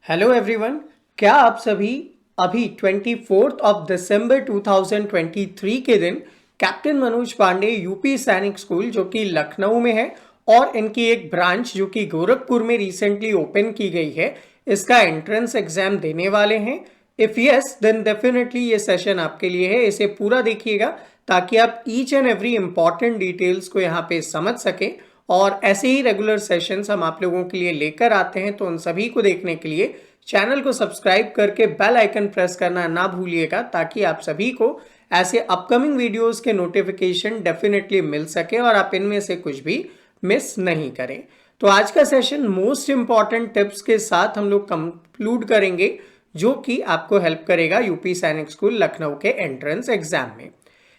Hello everyone. क्या आप सभी अभी 24 दिसंबर 2023 के दिन कैप्टन मनोज पांडे यूपी सैनिक स्कूल जो कि लखनऊ में है और इनकी एक ब्रांच जो कि गोरखपुर में रिसेंटली ओपन की गई है, इसका एंट्रेंस एग्जाम देने वाले हैं? इफ यस देन डेफिनेटली ये सेशन आपके लिए है। इसे पूरा देखिएगा ताकि आप each and every important details को यहाँ पे समझ सकें। और ऐसे ही रेगुलर सेशंस हम आप लोगों के लिए लेकर आते हैं, तो उन सभी को देखने के लिए चैनल को सब्सक्राइब करके बेल आइकन प्रेस करना ना भूलिएगा ताकि आप सभी को ऐसे अपकमिंग वीडियोस के नोटिफिकेशन डेफिनेटली मिल सके और आप इनमें से कुछ भी मिस नहीं करें। तो आज का सेशन मोस्ट इंपॉर्टेंट टिप्स के साथ हम लोग कंक्लूड करेंगे जो कि आपको हेल्प करेगा यूपी सैनिक स्कूल लखनऊ के एंट्रेंस एग्जाम में।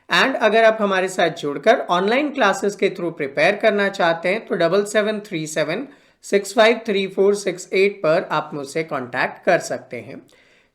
एंड अगर आप हमारे साथ जुड़कर ऑनलाइन क्लासेस के थ्रू प्रिपेयर करना चाहते हैं तो 7737653468 पर आप मुझसे कांटेक्ट कर सकते हैं।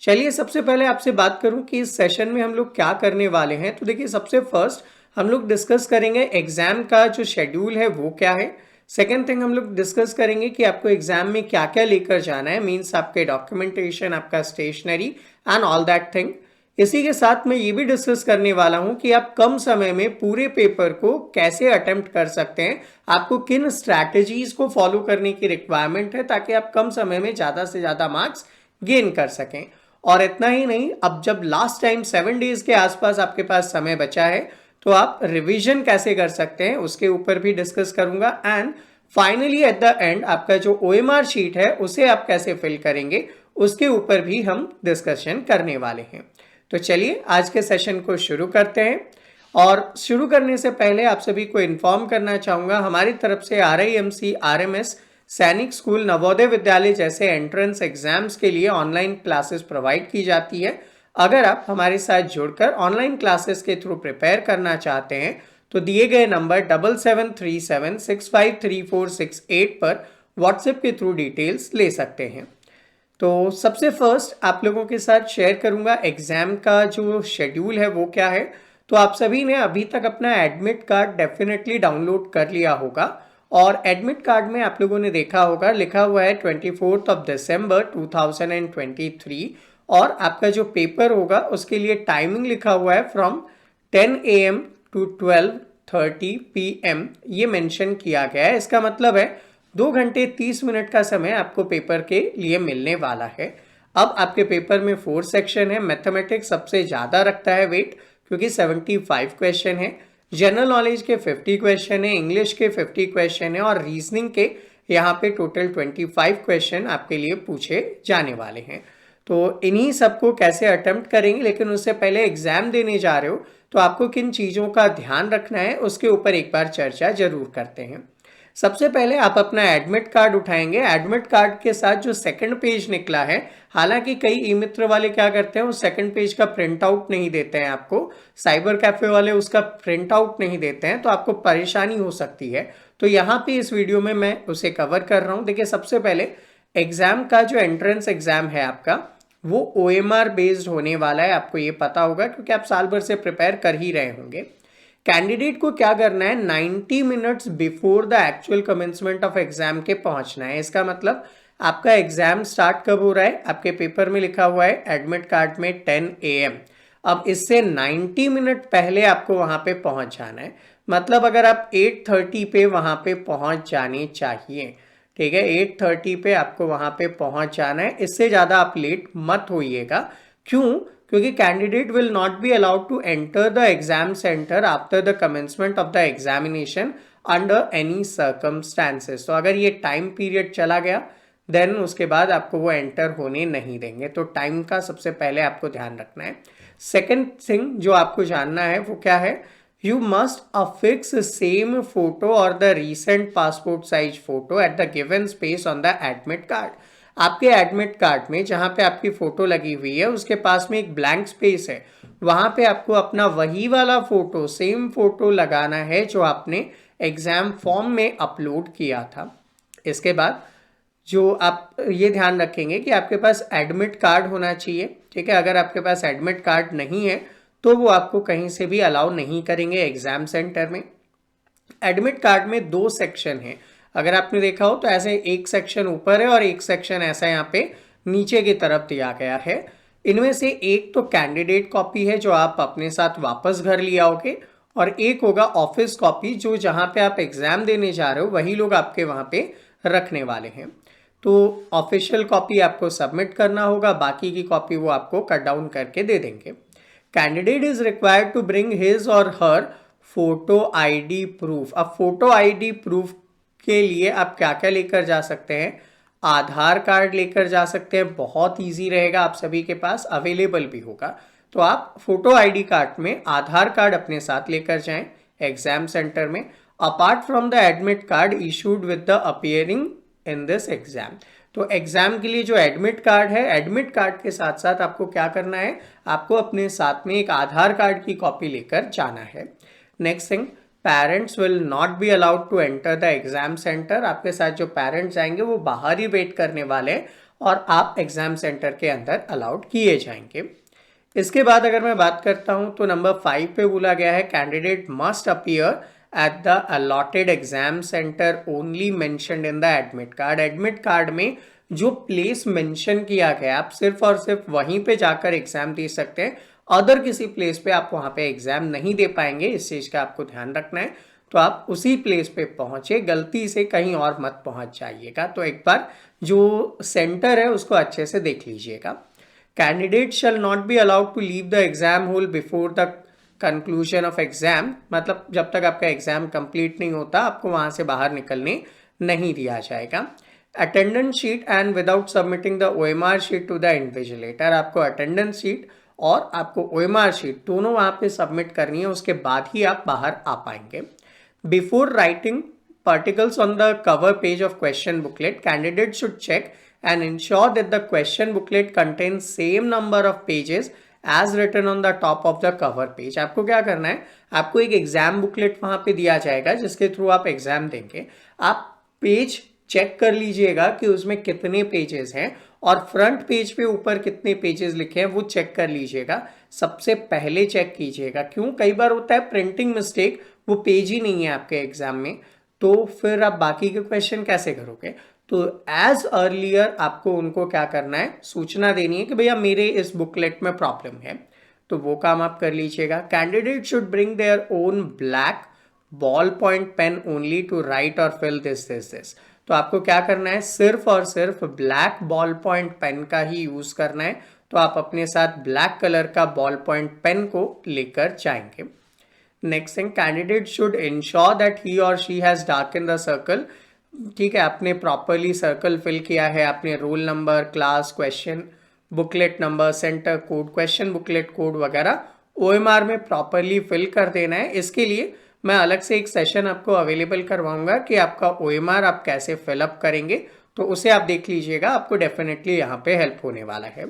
चलिए सबसे पहले आपसे बात करूं कि इस सेशन में हम लोग क्या करने वाले हैं। तो देखिए, सबसे फर्स्ट हम लोग डिस्कस करेंगे एग्जाम का जो शेड्यूल है वो क्या है। सेकेंड थिंग हम लोग डिस्कस करेंगे कि आपको एग्जाम में क्या क्या लेकर जाना है, मीन्स आपके डॉक्यूमेंटेशन, आपका stationery and all that thing. इसी के साथ मैं ये भी डिस्कस करने वाला हूं कि आप कम समय में पूरे पेपर को कैसे अटेम्प्ट कर सकते हैं, आपको किन स्ट्रैटेजीज को फॉलो करने की रिक्वायरमेंट है ताकि आप कम समय में ज्यादा से ज्यादा मार्क्स गेन कर सकें। और इतना ही नहीं, अब जब लास्ट टाइम 7 डेज के आसपास आपके पास समय बचा है तो आप रिवीजन कैसे कर सकते हैं उसके ऊपर भी डिस्कस करूंगा। And finally at the end आपका जो OMR शीट है उसे आप कैसे फिल करेंगे उसके ऊपर भी हम डिस्कशन करने वाले हैं। तो चलिए आज के सेशन को शुरू करते हैं। और शुरू करने से पहले आप सभी को इन्फॉर्म करना चाहूँगा, हमारी तरफ से RIMC RMS सैनिक स्कूल नवोदय विद्यालय जैसे एंट्रेंस एग्जाम्स के लिए ऑनलाइन क्लासेस प्रोवाइड की जाती है। अगर आप हमारे साथ जुड़कर ऑनलाइन क्लासेस के थ्रू प्रिपेयर करना चाहते हैं तो दिए गए नंबर 7737653468 पर व्हाट्सएप के थ्रू डिटेल्स ले सकते हैं। तो सबसे फर्स्ट आप लोगों के साथ शेयर करूंगा एग्जाम का जो शेड्यूल है वो क्या है। तो आप सभी ने अभी तक अपना एडमिट कार्ड डेफिनेटली डाउनलोड कर लिया होगा और एडमिट कार्ड में आप लोगों ने देखा होगा लिखा हुआ है 24 दिसंबर 2023 और आपका जो पेपर होगा उसके लिए टाइमिंग लिखा हुआ है फ्रॉम 10 AM to 12:30 PM ये मेंशन किया गया है। इसका मतलब है 2 घंटे 30 मिनट का समय आपको पेपर के लिए मिलने वाला है। अब आपके पेपर में 4 सेक्शन है। मैथमेटिक्स सबसे ज़्यादा रखता है वेट क्योंकि 75 क्वेश्चन है, जनरल नॉलेज के 50 क्वेश्चन है, इंग्लिश के 50 क्वेश्चन है और रीजनिंग के यहाँ पे टोटल 25 क्वेश्चन आपके लिए पूछे जाने वाले हैं। तो इन्हीं सबको कैसे अटेम्प्ट करेंगे, लेकिन उससे पहले एग्जाम देने जा रहे हो तो आपको किन चीज़ों का ध्यान रखना है उसके ऊपर एक बार चर्चा जरूर करते हैं। सबसे पहले आप अपना एडमिट कार्ड उठाएंगे। एडमिट कार्ड के साथ जो सेकंड पेज निकला है, हालांकि कई ई मित्र वाले क्या करते हैं उस सेकंड पेज का प्रिंट आउट नहीं देते हैं आपको, साइबर कैफे वाले उसका प्रिंट आउट नहीं देते हैं, तो आपको परेशानी हो सकती है। तो यहाँ पे इस वीडियो में मैं उसे कवर कर रहा हूँ। देखिए, सबसे पहले एग्जाम का जो एंट्रेंस एग्जाम है आपका वो OMR बेस्ड होने वाला है। आपको ये पता होगा क्योंकि आप साल भर से प्रिपेयर कर ही रहे होंगे। कैंडिडेट को क्या करना है, 90 minutes before the actual commencement of exam के पहुंचना है। इसका मतलब आपका एग्जाम स्टार्ट कब हो रहा है, आपके पेपर में लिखा हुआ है एडमिट कार्ड में 10 AM। अब इससे 90 मिनट पहले आपको वहां पे पहुंच जाना है। मतलब अगर आप 8:30 पे वहां पे पहुंच जाने चाहिए, ठीक है, 8:30 पे आपको वहां पे पहुंच जाना है। इससे ज़्यादा आप लेट मत होइएगा। क्यों? क्योंकि candidate will not be allowed to enter the exam centre after the commencement of the examination under any circumstances. तो अगर ये टाइम पीरियड चला गया देन उसके बाद आपको वो एंटर होने नहीं देंगे। तो टाइम का सबसे पहले आपको ध्यान रखना है। सेकेंड थिंग जो आपको जानना है वो क्या है, you must affix same photo or the recent passport size photo at the given space on the admit card। आपके एडमिट कार्ड में जहां पे आपकी फोटो लगी हुई है उसके पास में एक ब्लैंक स्पेस है, वहां पे आपको अपना वही वाला फोटो, सेम फोटो लगाना है जो आपने एग्जाम फॉर्म में अपलोड किया था। इसके बाद जो आप ये ध्यान रखेंगे कि आपके पास एडमिट कार्ड होना चाहिए, ठीक है। अगर आपके पास एडमिट कार्ड नहीं है तो वो आपको कहीं से भी अलाउ नहीं करेंगे एग्जाम सेंटर में। एडमिट कार्ड में 2 सेक्शन है, अगर आपने देखा हो तो ऐसे एक सेक्शन ऊपर है और एक सेक्शन ऐसा यहाँ पे नीचे की तरफ दिया गया है। इनमें से एक तो कैंडिडेट कॉपी है जो आप अपने साथ वापस घर ले आओगे, और एक होगा ऑफिस कॉपी जो जहाँ पे आप एग्जाम देने जा रहे हो वही लोग आपके वहाँ पे रखने वाले हैं। तो ऑफिशियल कॉपी आपको सबमिट करना होगा, बाकी की कॉपी वो आपको कट डाउन करके दे देंगे। Candidate is required to bring his or her photo ID proof. अब फोटो आईडी प्रूफ के लिए आप क्या क्या लेकर जा सकते हैं? आधार कार्ड लेकर जा सकते हैं, बहुत इजी रहेगा, आप सभी के पास अवेलेबल भी होगा। तो आप फोटो आईडी कार्ड में आधार कार्ड अपने साथ लेकर जाएं एग्जाम सेंटर में, apart from the admit card issued with the appearing in this exam. तो एग्जाम के लिए जो एडमिट कार्ड है, एडमिट कार्ड के साथ साथ आपको क्या करना है? आपको अपने साथ में एक आधार कार्ड की कॉपी लेकर जाना है। Next thing, parents will not be allowed to enter the exam centre. आपके साथ जो पेरेंट्स आएंगे वो बाहर ही वेट करने वाले हैं और आप एग्जाम सेंटर के अंदर अलाउड किए जाएंगे। इसके बाद अगर मैं बात करता हूं तो नंबर 5 पे बोला गया है candidate must appear at the allotted exam centre only mentioned in the admit card. Admit card में जो प्लेस मेंशन किया गया आप सिर्फ और सिर्फ वहीं पे जाकर एग्जाम दे सकते हैं, अदर किसी प्लेस पे आप वहां पे एग्जाम नहीं दे पाएंगे। इस चीज का आपको ध्यान रखना है। तो आप उसी प्लेस पे पहुंचे, गलती से कहीं और मत पहुंच जाइएगा। तो एक बार जो सेंटर है उसको अच्छे से देख लीजिएगा। Candidate shall not be allowed to leave the exam hall before the conclusion of exam. मतलब जब तक आपका एग्जाम कंप्लीट नहीं होता आपको वहां से बाहर निकलने नहीं दिया जाएगा। Attendance sheet and without submitting the OMR sheet to the invigilator. आपको अटेंडेंस शीट और आपको OMR शीट दोनों वहां पे सबमिट करनी है, उसके बाद ही आप बाहर आ पाएंगे। Before writing particles on the cover page of question booklet, candidate should check and ensure that the question booklet contains same number of pages as written on the top of the cover page। आपको क्या करना है? आपको एक exam booklet वहां पे दिया जाएगा जिसके थ्रू आप एग्जाम देंगे। आप पेज चेक कर लीजिएगा कि उसमें कितने पेजेस हैं और फ्रंट पेज पे ऊपर कितने पेजेस लिखे हैं वो चेक कर लीजिएगा। सबसे पहले चेक कीजिएगा, क्यों? कई बार होता है प्रिंटिंग मिस्टेक, वो पेज ही नहीं है आपके एग्जाम में, तो फिर आप बाकी के क्वेश्चन कैसे करोगे? तो एज अर्लियर आपको उनको क्या करना है? सूचना देनी है कि भैया मेरे इस बुकलेट में प्रॉब्लम है, तो वो काम आप कर लीजिएगा। Candidate should bring their own black ball point pen only to write or fill this. तो आपको क्या करना है? सिर्फ और सिर्फ ब्लैक बॉल पॉइंट पेन का ही यूज करना है। तो आप अपने साथ ब्लैक कलर का बॉल पॉइंट पेन को लेकर जाएंगे। Next thing, candidate should ensure that he और she has darken the circle. ठीक है, आपने प्रॉपरली सर्कल फिल किया है, आपने roll number, class, question booklet number, centre code, question booklet code वगैरह OMR में प्रॉपरली फिल कर देना है। इसके लिए मैं अलग से एक सेशन आपको अवेलेबल करवाऊंगा कि आपका OMR आप कैसे फिलअप करेंगे, तो उसे आप देख लीजिएगा, आपको डेफिनेटली यहाँ पे हेल्प होने वाला है।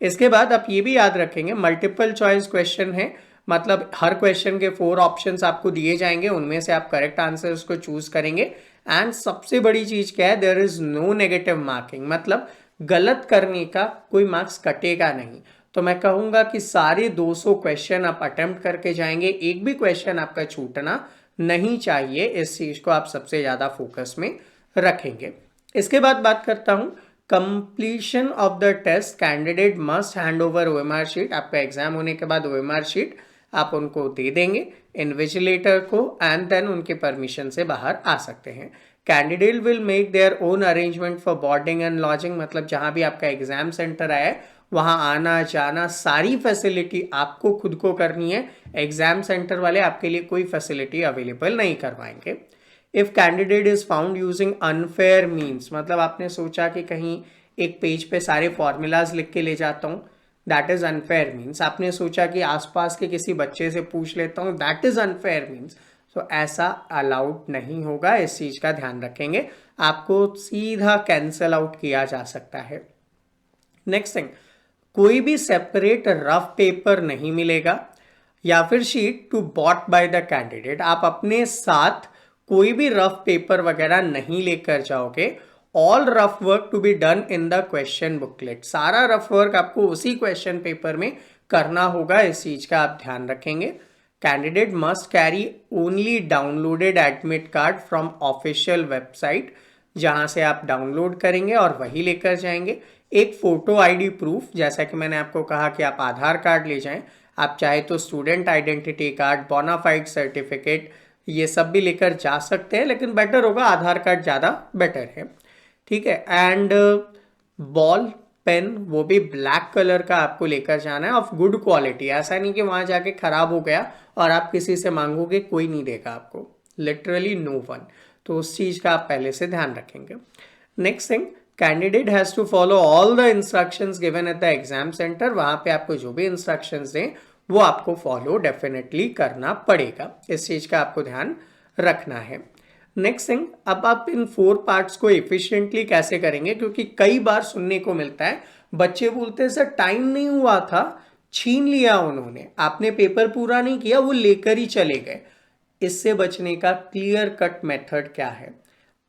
इसके बाद आप ये भी याद रखेंगे मल्टीपल चॉइस क्वेश्चन है, मतलब हर क्वेश्चन के 4 ऑप्शंस आपको दिए जाएंगे, उनमें से आप करेक्ट आंसर्स को चूज करेंगे। एंड सबसे बड़ी चीज क्या है? There is no negative marking, मतलब गलत करने का कोई मार्क्स कटेगा नहीं। तो मैं कहूंगा कि सारे 200 क्वेश्चन आप अटेम्प्ट करके जाएंगे, एक भी क्वेश्चन आपका छूटना नहीं चाहिए। इस चीज को आप सबसे ज्यादा फोकस में रखेंगे। इसके बाद बात करता हूं completion of the test. Candidate must hand over OMR sheet. आपका एग्जाम होने के बाद OMR शीट आप उनको दे देंगे इन्विजिलेटर को, एंड देन उनके परमिशन से बाहर आ सकते हैं। Candidate will make their own arrangement for boarding and lodging. मतलब जहां भी आपका एग्जाम सेंटर आया है वहां आना जाना सारी फैसिलिटी आपको खुद को करनी है। एग्जाम सेंटर वाले आपके लिए कोई फैसिलिटी अवेलेबल नहीं करवाएंगे। If candidate is found using unfair means, मतलब आपने सोचा कि कहीं एक पेज पे सारे फॉर्मूलाज लिख के ले जाता हूँ, दैट इज अनफेयर मीन्स। आपने सोचा कि आसपास के किसी बच्चे से पूछ लेता हूँ, दैट इज अनफेयर मीन्स। तो ऐसा अलाउड नहीं होगा, इस चीज का ध्यान रखेंगे, आपको सीधा कैंसल आउट किया जा सकता है। नेक्स्ट थिंग, कोई भी सेपरेट रफ पेपर नहीं मिलेगा या फिर sheet to bought by the candidate. आप अपने साथ कोई भी रफ पेपर वगैरह नहीं लेकर जाओगे। All rough work to be done in the question booklet. सारा रफ वर्क आपको उसी क्वेश्चन पेपर में करना होगा, इस चीज का आप ध्यान रखेंगे। Candidate must carry only downloaded admit card from official website, जहां से आप डाउनलोड करेंगे और वही लेकर जाएंगे। एक फोटो आईडी प्रूफ, जैसा कि मैंने आपको कहा कि आप आधार कार्ड ले जाएं, आप चाहे तो student identity card, bonafide certificate, ये सब भी लेकर जा सकते हैं, लेकिन बेटर होगा आधार कार्ड ज़्यादा बेटर है। ठीक है। एंड बॉल पेन वो भी ब्लैक कलर का आपको लेकर जाना है, ऑफ गुड क्वालिटी। ऐसा नहीं कि वहां जाके खराब हो गया और आप किसी से मांगोगे, कोई नहीं देगा आपको, लिटरली नो वन। तो उस चीज का आप पहले से ध्यान रखेंगे। Next thing, candidate has to follow all the instructions given at the exam centre. वहां पे आपको जो भी इंस्ट्रक्शंस दें वो आपको फॉलो डेफिनेटली करना पड़ेगा, इस चीज का आपको ध्यान रखना है। नेक्स्ट थिंग, अब आप इन 4 पार्ट्स को एफिशिएंटली कैसे करेंगे, क्योंकि कई बार सुनने को मिलता है बच्चे बोलते हैं सर टाइम नहीं हुआ था, छीन लिया उन्होंने, आपने पेपर पूरा नहीं किया, वो लेकर ही चले गए। इससे बचने का क्लियर कट मेथड क्या है,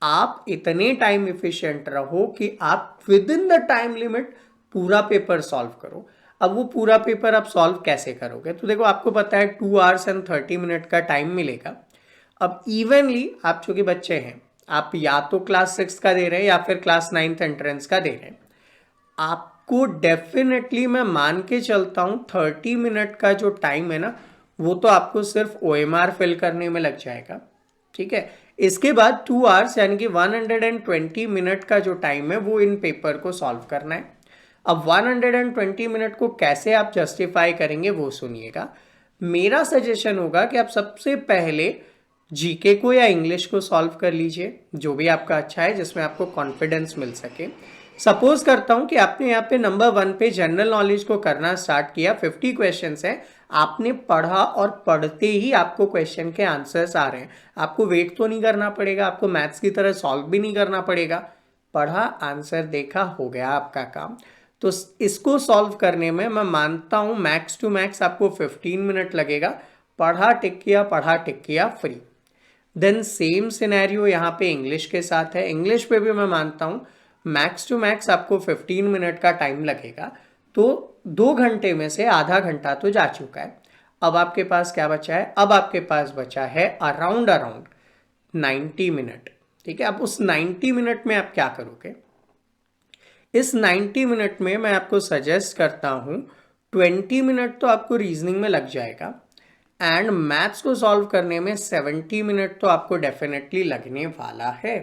आप इतने टाइम एफिशिएंट रहो कि आप with in the time limit पूरा पेपर सॉल्व करो। अब वो पूरा पेपर आप सॉल्व कैसे करोगे, तो देखो आपको पता है 2 आवर्स एंड 30 मिनट का टाइम मिलेगा। अब इवनली आप चूंकि बच्चे हैं, आप या तो क्लास 6 का दे रहे हैं या फिर क्लास 9th एंट्रेंस का दे रहे हैं, आपको डेफिनेटली मैं मान के चलता हूं 30 मिनट का जो टाइम है ना, वो तो आपको सिर्फ OMR फिल करने में लग जाएगा। ठीक है। इसके बाद 2 आवर्स यानी कि 120 मिनट का जो टाइम है वो इन पेपर को सॉल्व करना है। अब 120 मिनट को कैसे आप जस्टिफाई करेंगे वो सुनिएगा। मेरा सजेशन होगा कि आप सबसे पहले जीके को या इंग्लिश को सॉल्व कर लीजिए, जो भी आपका अच्छा है, जिसमें आपको कॉन्फिडेंस मिल सके। सपोज करता हूं कि आपने यहाँ पे नंबर 1 पे जनरल नॉलेज को करना स्टार्ट किया, 50 क्वेश्चंस है, आपने पढ़ा और पढ़ते ही आपको क्वेश्चन के आंसर्स आ रहे हैं, आपको वेट तो नहीं करना पड़ेगा, आपको मैथ्स की तरह सॉल्व भी नहीं करना पड़ेगा, पढ़ा आंसर देखा हो गया आपका काम। तो इसको सॉल्व करने में मैं मानता हूं मैक्स टू मैक्स आपको 15 मिनट लगेगा। पढ़ा टिक किया फ्री। देन सेम सिनेरियो यहाँ पे इंग्लिश के साथ है। इंग्लिश पे भी मैं मानता हूँ मैक्स टू मैक्स आपको 15 मिनट का टाइम लगेगा। तो 2 घंटे में से आधा घंटा तो जा चुका है। अब आपके पास क्या बचा है, अब आपके पास बचा है अराउंड 90 मिनट। ठीक है। अब उस 90 मिनट में आप क्या करोगे, इस 90 मिनट में मैं आपको सजेस्ट करता हूं 20 मिनट तो आपको रीजनिंग में लग जाएगा एंड मैथ्स को सॉल्व करने में 70 मिनट तो आपको डेफिनेटली लगने वाला है।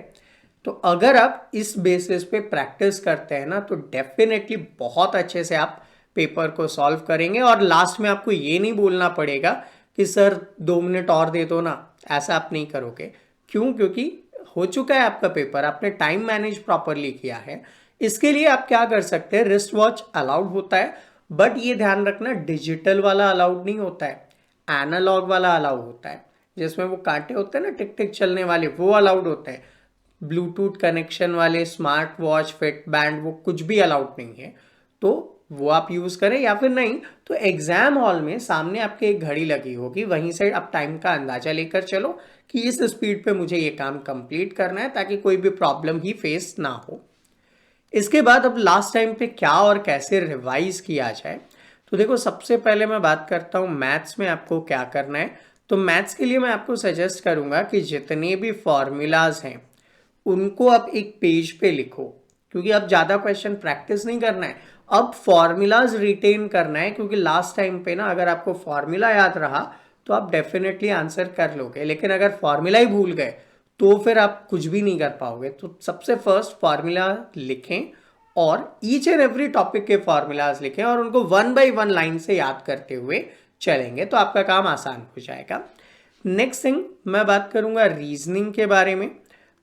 तो अगर आप इस बेसिस पे प्रैक्टिस करते हैं ना, तो डेफिनेटली बहुत अच्छे से आप पेपर को सॉल्व करेंगे। और लास्ट में आपको ये नहीं बोलना पड़ेगा कि सर 2 मिनट और दे दो ना, ऐसा आप नहीं करोगे। क्यों, क्योंकि हो चुका है आपका पेपर, आपने टाइम मैनेज प्रॉपरली किया है। इसके लिए आप क्या कर सकते हैं, रिस्ट वॉच अलाउड होता है, बट ये ध्यान रखना डिजिटल वाला अलाउड नहीं होता है, एनालॉग वाला अलाउ होता है, जिसमें वो कांटे होते हैं ना टिक टिक चलने वाले, वो अलाउड होते हैं। ब्लूटूथ कनेक्शन वाले स्मार्ट वॉच, फिट बैंड, वो कुछ भी अलाउड नहीं है। तो वो आप यूज करें, या फिर नहीं तो एग्जाम हॉल में सामने आपके एक घड़ी लगी होगी, वहीं से आप टाइम का अंदाजा लेकर चलो कि इस स्पीड पे मुझे ये काम कंप्लीट करना है, ताकि कोई भी प्रॉब्लम ही फेस ना हो। इसके बाद अब लास्ट टाइम पे क्या और कैसे रिवाइज किया जाए, तो देखो सबसे पहले मैं बात करता हूँ मैथ्स में आपको क्या करना है। तो मैथ्स के लिए मैं आपको सजेस्ट करूंगा कि जितने भी फॉर्मूलाज हैं उनको आप एक पेज पे लिखो, क्योंकि अब ज्यादा क्वेश्चन प्रैक्टिस नहीं करना है, अब फॉर्मूलाज रिटेन करना है। क्योंकि लास्ट टाइम पे ना अगर आपको फॉर्मूला याद रहा तो आप डेफिनेटली आंसर कर लोगे, लेकिन अगर फॉर्मूला ही भूल गए तो फिर आप कुछ भी नहीं कर पाओगे। तो सबसे फर्स्ट फॉर्मूला लिखें और ईच एंड एवरी टॉपिक के फॉर्मूलाज लिखें और उनको 1 बाय 1 लाइन से याद करते हुए चलेंगे तो आपका काम आसान हो जाएगा। नेक्स्ट थिंग मैं बात करूंगा रीजनिंग के बारे में।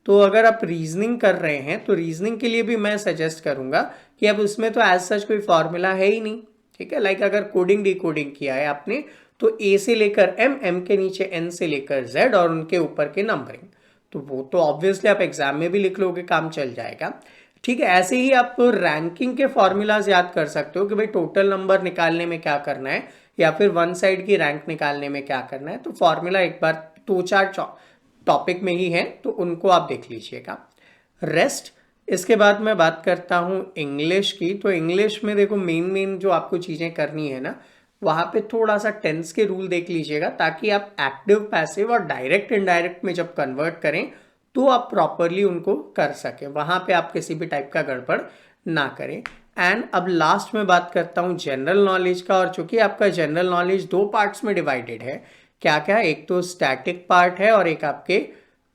तो अगर आप रीजनिंग कर रहे हैं तो रीजनिंग के लिए भी मैं सजेस्ट करूंगा कि अब उसमें तो एज सच कोई फॉर्मूला है ही नहीं। ठीक है। लाइक अगर कोडिंग डिकोडिंग किया है आपने तो ए से लेकर एम, एम के नीचे एन से लेकर जेड और उनके ऊपर के नंबरिंग, तो वो तो ऑब्वियसली आप एग्जाम में भी लिख लोगे, काम चल जाएगा। ठीक है। ऐसे ही आप रैंकिंग के फॉर्मूलाज याद कर सकते हो कि भाई टोटल नंबर निकालने में क्या करना है या फिर वन साइड की रैंक निकालने में क्या करना है। तो फॉर्मूला एक बार 2-4 टॉपिक में ही है तो उनको आप देख लीजिएगा। रेस्ट इसके बाद मैं बात करता हूँ इंग्लिश की। तो इंग्लिश में देखो मेन जो आपको चीज़ें करनी है ना, वहाँ पे थोड़ा सा टेंस के रूल देख लीजिएगा, ताकि आप एक्टिव, पैसिव और डायरेक्ट इनडायरेक्ट में जब कन्वर्ट करें तो आप प्रॉपरली उनको कर सकें, वहाँ पे आप किसी भी टाइप का गड़बड़ ना करें। एंड अब लास्ट में बात करता हूँ जनरल नॉलेज का। और चूंकि आपका जनरल नॉलेज दो पार्ट्स में डिवाइडेड है, क्या क्या, एक तो स्टैटिक पार्ट है और एक आपके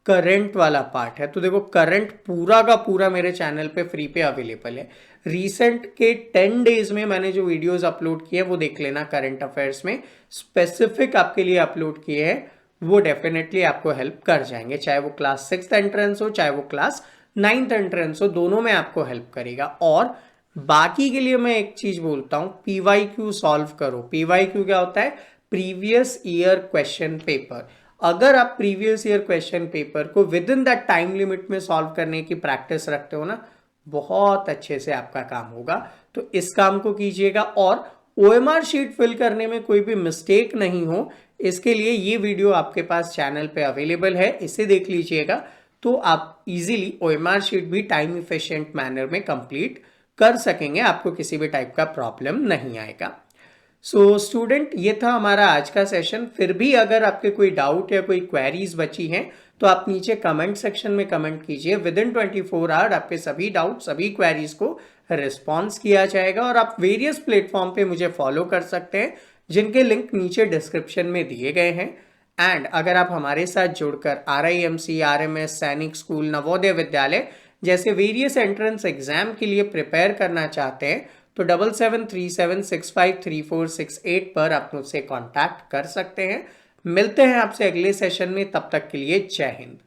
करंट वाला पार्ट है। तो देखो करंट पूरा का पूरा मेरे चैनल पे फ्री पे अवेलेबल है। रीसेंट के 10 डेज में मैंने जो वीडियोस अपलोड किए वो देख लेना, करंट अफेयर्स में स्पेसिफिक आपके लिए अपलोड किए हैं, वो डेफिनेटली आपको हेल्प कर जाएंगे। चाहे वो क्लास 6th एंट्रेंस हो, चाहे वो क्लास 9th एंट्रेंस हो, दोनों में आपको हेल्प करेगा। और बाकी के लिए मैं एक चीज बोलता हूं, पीवाईक्यू सॉल्व करो। पीवाईक्यू क्या होता है? Previous year question paper. अगर आप प्रीवियस ईयर क्वेश्चन पेपर को with in that time limit में सॉल्व करने की प्रैक्टिस रखते हो ना, बहुत अच्छे से आपका काम होगा। तो इस काम को कीजिएगा। और ओएमआर शीट फिल करने में कोई भी मिस्टेक नहीं हो, इसके लिए ये वीडियो आपके पास चैनल पे अवेलेबल है, इसे देख लीजिएगा। तो आप इजीली ओएमआर शीट भी टाइम इफिशिएंट मैनर में कंप्लीट कर सकेंगे, आपको किसी भी टाइप का प्रॉब्लम नहीं आएगा। सो स्टूडेंट, ये था हमारा आज का सेशन। फिर भी अगर आपके कोई डाउट या कोई क्वेरीज बची हैं तो आप नीचे कमेंट सेक्शन में कमेंट कीजिए। विद इन 24 आवर आपके सभी डाउट, सभी क्वेरीज को रिस्पॉन्स किया जाएगा। और आप वेरियस प्लेटफॉर्म पे मुझे फॉलो कर सकते हैं, जिनके लिंक नीचे डिस्क्रिप्शन में दिए गए हैं। एंड अगर आप हमारे साथ जुड़कर RIMC, RMS, सैनिक स्कूल, नवोदय विद्यालय जैसे वेरियस एंट्रेंस एग्जाम के लिए प्रिपेयर करना चाहते हैं तो 7737653468 पर आप मुझसे कांटेक्ट कर सकते हैं। मिलते हैं आपसे अगले सेशन में, तब तक के लिए जय हिंद।